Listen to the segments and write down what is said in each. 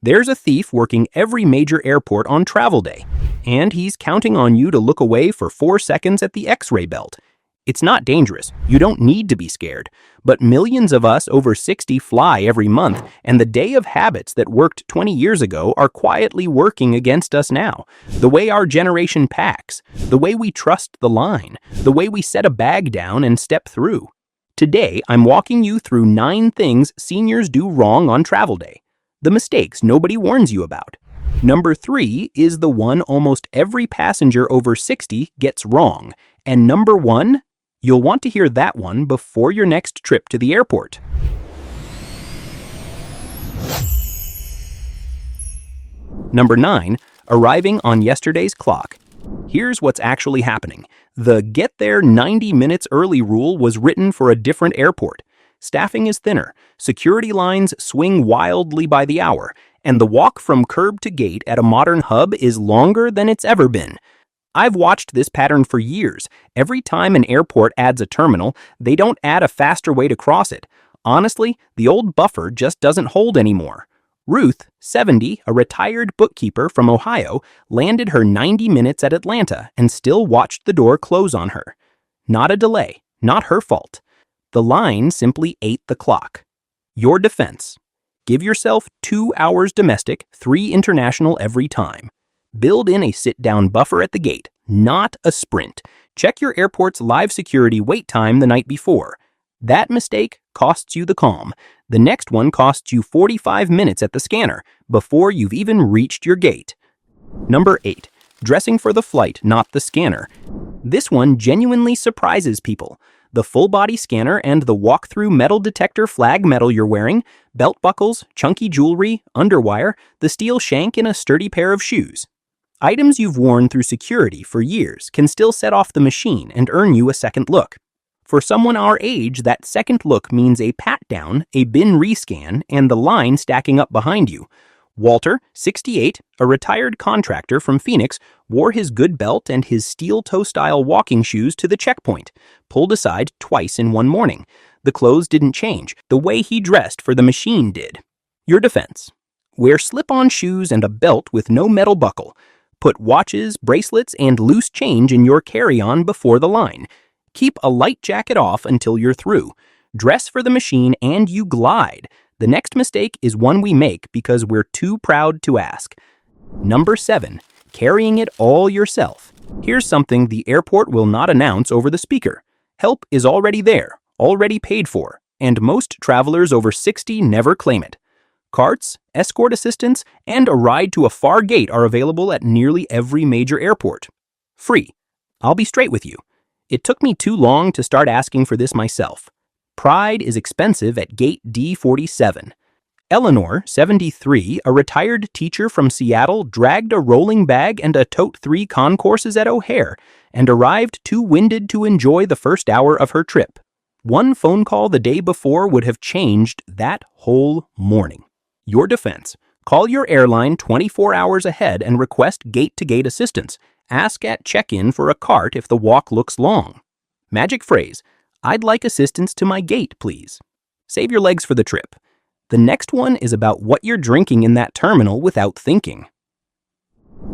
There's a thief working every major airport on travel day, and he's counting on you to look away for 4 seconds at the X-ray belt. It's not dangerous. You don't need to be scared. But millions of us over 60 fly every month, and the day of habits that worked 20 years ago are quietly working against us now. The way our generation packs, the way we trust the line, the way we set a bag down and step through. Today, I'm walking you through 9 things seniors do wrong on travel day. The mistakes nobody warns you about. Number 3 is the one almost every passenger over 60 gets wrong. And number 1, you'll want to hear that one before your next trip to the airport. Number 9, arriving on yesterday's clock. Here's what's actually happening. The get there 90 minutes early rule was written for a different airport. Staffing is thinner, security lines swing wildly by the hour, and the walk from curb to gate at a modern hub is longer than it's ever been. I've watched this pattern for years. Every time an airport adds a terminal, they don't add a faster way to cross it. Honestly, the old buffer just doesn't hold anymore. Ruth, 70, a retired bookkeeper from Ohio, landed her 90 minutes at Atlanta and still watched the door close on her. Not a delay, not her fault. The line simply ate the clock. Your defense: give yourself 2 hours domestic, 3 international every time. Build in a sit-down buffer at the gate, not a sprint. Check your airport's live security wait time the night before. That mistake costs you the calm. The next one costs you 45 minutes at the scanner before you've even reached your gate. Number 8, dressing for the flight, not the scanner. This one genuinely surprises people. The full-body scanner and the walk-through metal detector flag metal you're wearing, belt buckles, chunky jewelry, underwire, the steel shank in a sturdy pair of shoes. Items you've worn through security for years can still set off the machine and earn you a second look. For someone our age, that second look means a pat-down, a bin rescan, and the line stacking up behind you. Walter, 68, a retired contractor from Phoenix, wore his good belt and his steel-toe-style walking shoes to the checkpoint, pulled aside twice in one morning. The clothes didn't change. The way he dressed for the machine did. Your defense: wear slip-on shoes and a belt with no metal buckle. Put watches, bracelets, and loose change in your carry-on before the line. Keep a light jacket off until you're through. Dress for the machine and you glide. The next mistake is one we make because we're too proud to ask. Number 7, carrying it all yourself. Here's something the airport will not announce over the speaker. Help is already there, already paid for, and most travelers over 60 never claim it. Carts, escort assistance, and a ride to a far gate are available at nearly every major airport. Free. I'll be straight with you. It took me too long to start asking for this myself. Pride is expensive at gate D47. Eleanor, 73, a retired teacher from Seattle, dragged a rolling bag and a tote 3 concourses at O'Hare and arrived too winded to enjoy the first hour of her trip. One phone call the day before would have changed that whole morning. Your defense: call your airline 24 hours ahead and request gate-to-gate assistance. Ask at check-in for a cart if the walk looks long. Magic phrase: I'd like assistance to my gate, please. Save your legs for the trip. The next one is about what you're drinking in that terminal without thinking.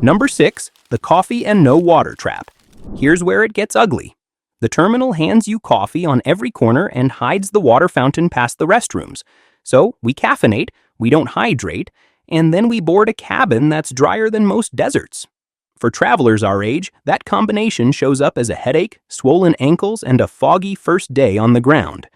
Number 6, the coffee and no water trap. Here's where it gets ugly. The terminal hands you coffee on every corner and hides the water fountain past the restrooms. So we caffeinate, we don't hydrate, and then we board a cabin that's drier than most deserts. For travelers our age, that combination shows up as a headache, swollen ankles, and a foggy first day on the ground.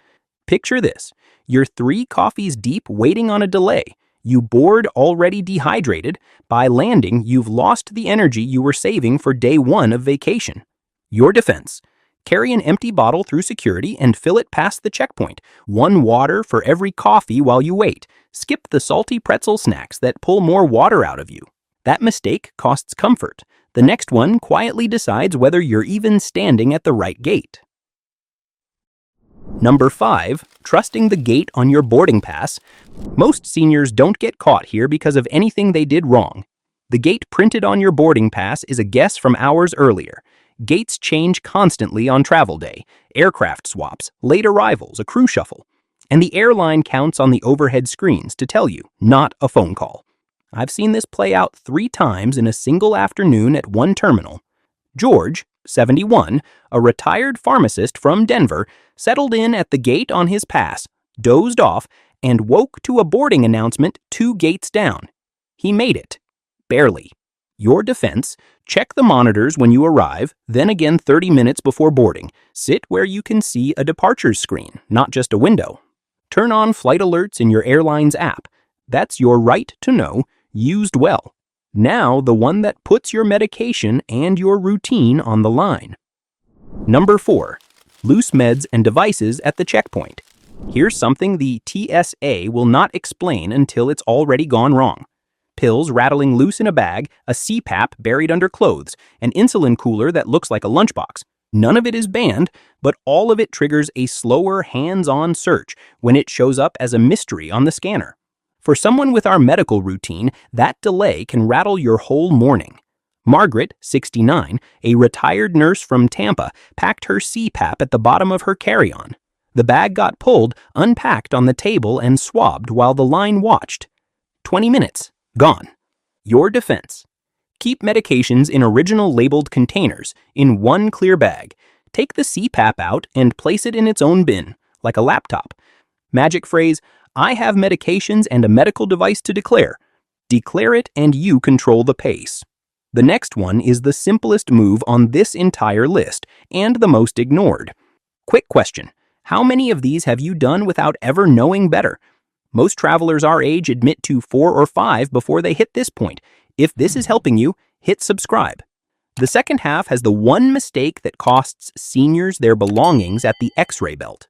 Picture this: you're 3 coffees deep waiting on a delay. You board already dehydrated. By landing, you've lost the energy you were saving for day 1 of vacation. Your defense: carry an empty bottle through security and fill it past the checkpoint. 1 water for every coffee while you wait. Skip the salty pretzel snacks that pull more water out of you. That mistake costs comfort. The next one quietly decides whether you're even standing at the right gate. Number 5, trusting the gate on your boarding pass. Most seniors don't get caught here because of anything they did wrong. The gate printed on your boarding pass is a guess from hours earlier. Gates change constantly on travel day. Aircraft swaps, late arrivals, a crew shuffle. And the airline counts on the overhead screens to tell you, not a phone call. I've seen this play out 3 times in a single afternoon at one terminal. George, 71, a retired pharmacist from Denver, settled in at the gate on his pass, dozed off, and woke to a boarding announcement 2 gates down. He made it. Barely. Your defense: check the monitors when you arrive, then again 30 minutes before boarding. Sit where you can see a departures screen, not just a window. Turn on flight alerts in your airline's app. That's your right to know, used well. Now the one that puts your medication and your routine on the line. Number 4. Loose meds and devices at the checkpoint. Here's something the TSA will not explain until it's already gone wrong. Pills rattling loose in a bag, a CPAP buried under clothes, an insulin cooler that looks like a lunchbox. None of it is banned, but all of it triggers a slower hands-on search when it shows up as a mystery on the scanner. For someone with our medical routine, that delay can rattle your whole morning. Margaret, 69, a retired nurse from Tampa, packed her CPAP at the bottom of her carry-on. The bag got pulled, unpacked on the table, and swabbed while the line watched. 20 minutes. Gone. Your defense: keep medications in original labeled containers, in one clear bag. Take the CPAP out and place it in its own bin, like a laptop. Magic phrase: I have medications and a medical device to declare. Declare it and you control the pace. The next one is the simplest move on this entire list, and the most ignored. Quick question: how many of these have you done without ever knowing better? Most travelers our age admit to 4 or 5 before they hit this point. If this is helping you, hit subscribe. The second half has the one mistake that costs seniors their belongings at the X-ray belt.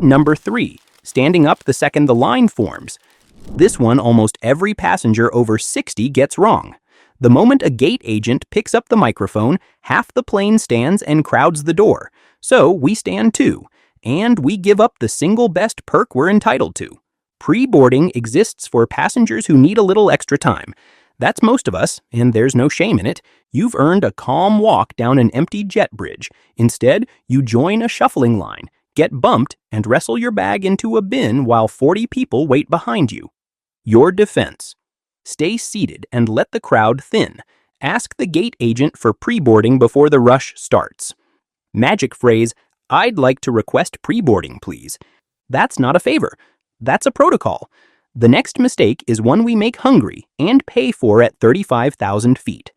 Number 3. Standing up the second the line forms. This one almost every passenger over 60 gets wrong. The moment a gate agent picks up the microphone, half the plane stands and crowds the door. So we stand too. And we give up the single best perk we're entitled to. Pre-boarding exists for passengers who need a little extra time. That's most of us, and there's no shame in it. You've earned a calm walk down an empty jet bridge. Instead, you join a shuffling line, get bumped, and wrestle your bag into a bin while 40 people wait behind you. Your defense: stay seated and let the crowd thin. Ask the gate agent for pre-boarding before the rush starts. Magic phrase: I'd like to request pre-boarding, please. That's not a favor. That's a protocol. The next mistake is one we make hungry and pay for at 35,000 feet.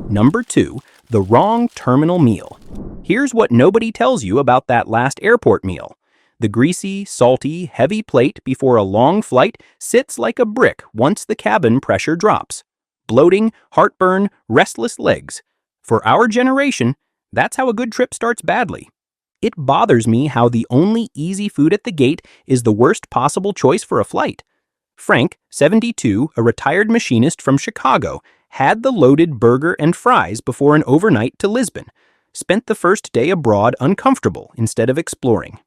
Number 2, the wrong terminal meal. Here's what nobody tells you about that last airport meal. The greasy, salty, heavy plate before a long flight sits like a brick once the cabin pressure drops. Bloating, heartburn, restless legs. For our generation, that's how a good trip starts badly. It bothers me how the only easy food at the gate is the worst possible choice for a flight. Frank, 72, a retired machinist from Chicago, had the loaded burger and fries before an overnight to Lisbon. Spent the first day abroad uncomfortable instead of exploring.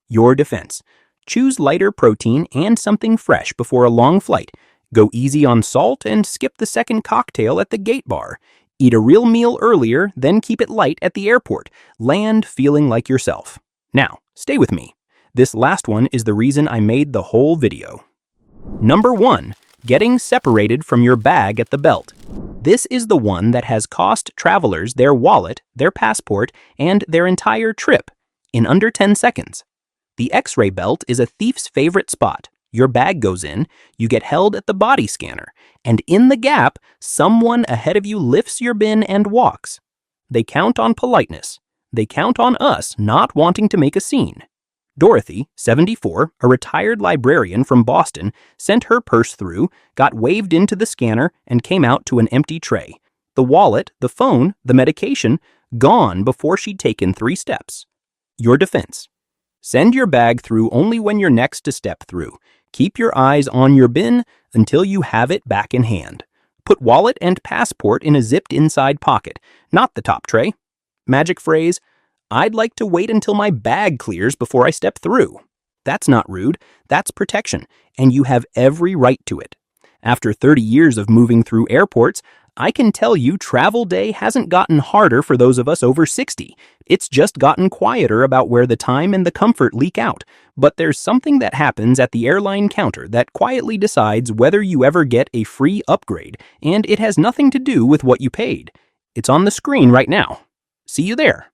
Your defense: choose lighter protein and something fresh before a long flight. Go easy on salt and skip the second cocktail at the gate bar. Eat a real meal earlier, then keep it light at the airport. Land feeling like yourself. Now, stay with me. This last one is the reason I made the whole video. Number 1. Getting separated from your bag at the belt. This is the one that has cost travelers their wallet, their passport, and their entire trip in under 10 seconds. The X-ray belt is a thief's favorite spot. Your bag goes in, you get held at the body scanner, and in the gap, someone ahead of you lifts your bin and walks. They count on politeness. They count on us not wanting to make a scene. Dorothy, 74, a retired librarian from Boston, sent her purse through, got waved into the scanner, and came out to an empty tray. The wallet, the phone, the medication, gone before she'd taken 3 steps. Your defense: send your bag through only when you're next to step through. Keep your eyes on your bin until you have it back in hand. Put wallet and passport in a zipped inside pocket, not the top tray. Magic phrase: I'd like to wait until my bag clears before I step through. That's not rude, that's protection, and you have every right to it. After 30 years of moving through airports, I can tell you travel day hasn't gotten harder for those of us over 60. It's just gotten quieter about where the time and the comfort leak out. But there's something that happens at the airline counter that quietly decides whether you ever get a free upgrade, and it has nothing to do with what you paid. It's on the screen right now. See you there.